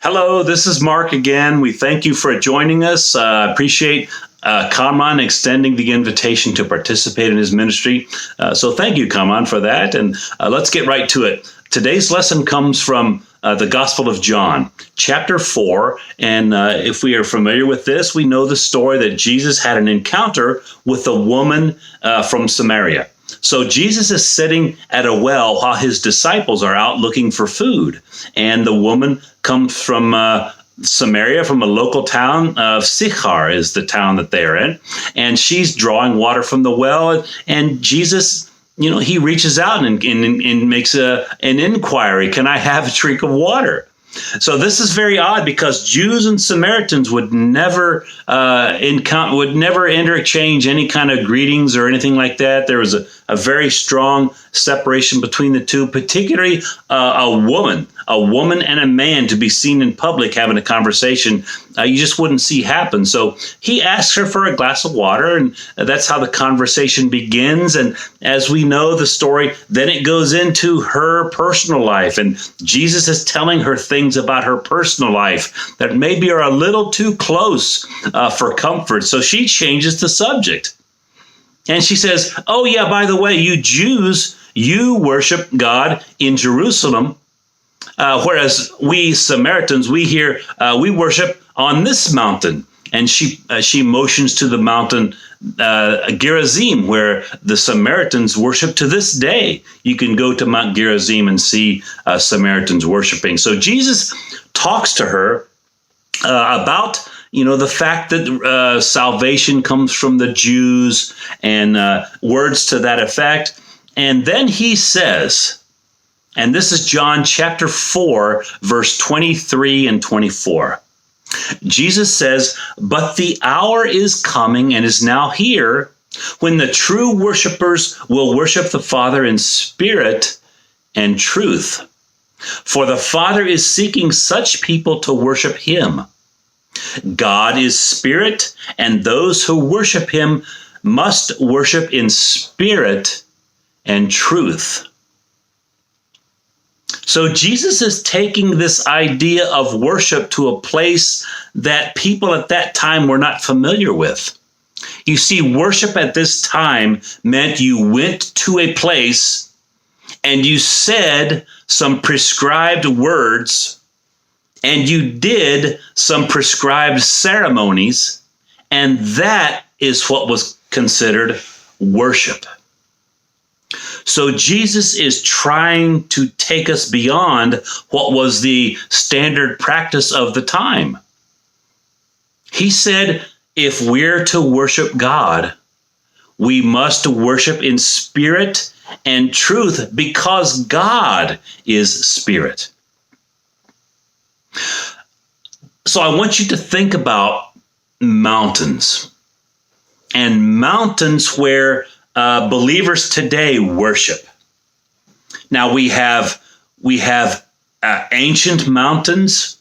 Hello, this is Mark again. We thank you for joining us. Appreciate Kamran extending the invitation to participate in his ministry. So thank you, Kamran, for that. And let's get right to it. Today's lesson comes from the Gospel of John, chapter 4. And if we are familiar with this, we know the story that Jesus had an encounter with a woman from Samaria. So Jesus is sitting at a well while his disciples are out looking for food. And the woman comes from Samaria, from a local town of Sychar is the town that they're in. And she's drawing water from the well. And Jesus, he reaches out and makes an inquiry. Can I have a drink of water? So this is very odd because Jews and Samaritans would never interchange any kind of greetings or anything like that. There was a very strong separation between the two, particularly a woman and a man to be seen in public having a conversation. You just wouldn't see happen. So he asks her for a glass of water, and that's how the conversation begins. And as we know the story, then it goes into her personal life, and Jesus is telling her things about her personal life that maybe are a little too close for comfort. So she changes the subject. And she says, oh, yeah, by the way, you Jews, you worship God in Jerusalem, whereas we Samaritans, we worship on this mountain. And she motions to the mountain Gerizim, where the Samaritans worship to this day. You can go to Mount Gerizim and see Samaritans worshiping. So Jesus talks to her about the fact that salvation comes from the Jews and words to that effect. And then he says, and this is John chapter 4, verse 23 and 24. Jesus says, but the hour is coming and is now here when the true worshipers will worship the Father in spirit and truth. For the Father is seeking such people to worship him. God is spirit, and those who worship him must worship in spirit and truth. So Jesus is taking this idea of worship to a place that people at that time were not familiar with. You see, worship at this time meant you went to a place and you said some prescribed words and you did some prescribed ceremonies, and that is what was considered worship. So Jesus is trying to take us beyond what was the standard practice of the time. He said, if we're to worship God, we must worship in spirit and truth because God is spirit. So I want you to think about mountains and mountains where believers today worship. Now we have ancient mountains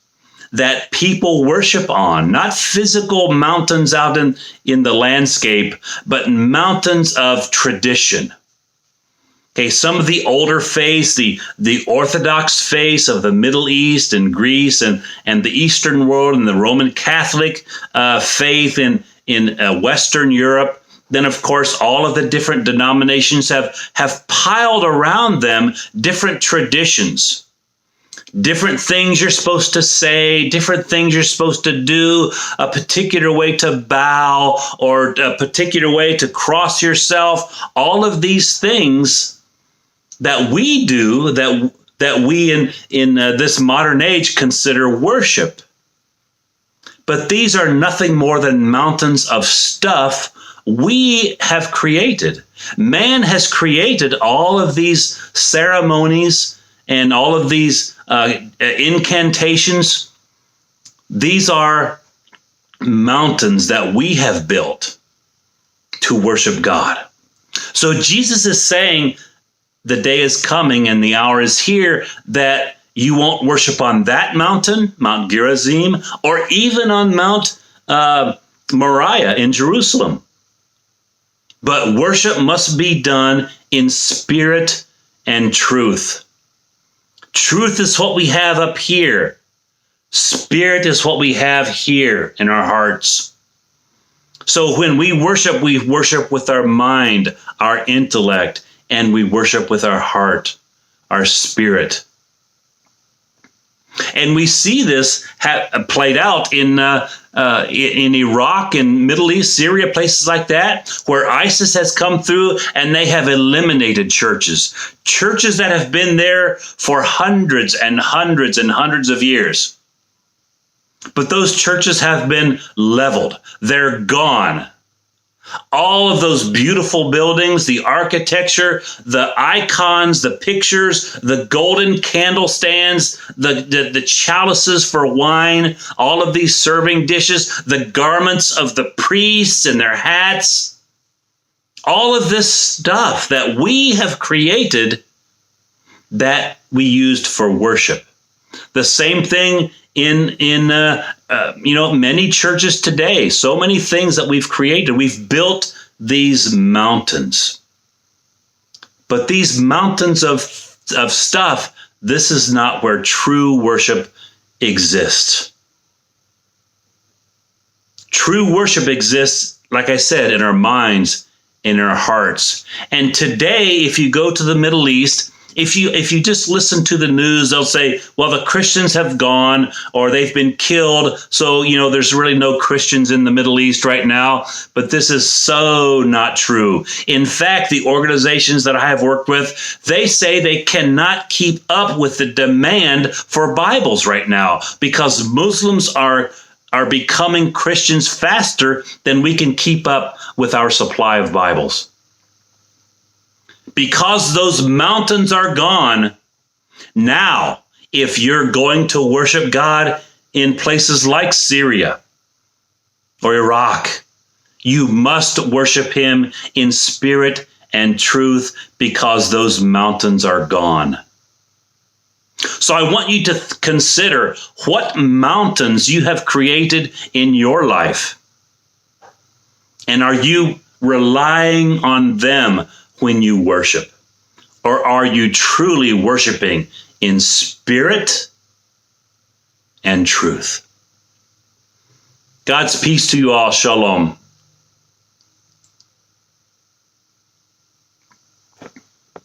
that people worship on, not physical mountains out in the landscape, but mountains of tradition. Okay, some of the older faiths, the Orthodox faiths of the Middle East and Greece and the Eastern world and the Roman Catholic faith in Western Europe. Then, of course, all of the different denominations have piled around them different traditions, different things you're supposed to say, different things you're supposed to do, a particular way to bow or a particular way to cross yourself. All of these things that we do, that we in this modern age consider worship. But these are nothing more than mountains of stuff we have created. Man has created all of these ceremonies and all of these incantations. These are mountains that we have built to worship God. So Jesus is saying the day is coming and the hour is here that you won't worship on that mountain, Mount Gerizim, or even on Mount Moriah in Jerusalem. But worship must be done in spirit and truth. Truth is what we have up here. Spirit is what we have here in our hearts. So when we worship with our mind, our intellect, and we worship with our heart, our spirit. And we see this played out in Iraq and Middle East, Syria, places like that, where ISIS has come through and they have eliminated churches. Churches that have been there for hundreds and hundreds and hundreds of years. But those churches have been leveled. They're gone. All of those beautiful buildings, the architecture, the icons, the pictures, the golden candle stands, the chalices for wine, all of these serving dishes, the garments of the priests and their hats, all of this stuff that we have created that we used for worship. The same thing in many churches today. So many things that we've created. We've built these mountains. But these mountains of stuff, this is not where true worship exists. True worship exists, like I said, in our minds, in our hearts. And today, if you go to the Middle East, if you just listen to the news, they'll say, well, the Christians have gone or they've been killed. So, there's really no Christians in the Middle East right now. But this is so not true. In fact, the organizations that I have worked with, they say they cannot keep up with the demand for Bibles right now because Muslims are becoming Christians faster than we can keep up with our supply of Bibles. Because those mountains are gone, now, if you're going to worship God in places like Syria or Iraq, you must worship him in spirit and truth because those mountains are gone. So I want you to consider what mountains you have created in your life. And are you relying on them when you worship? Or are you truly worshiping in spirit and truth? God's peace to you all. Shalom.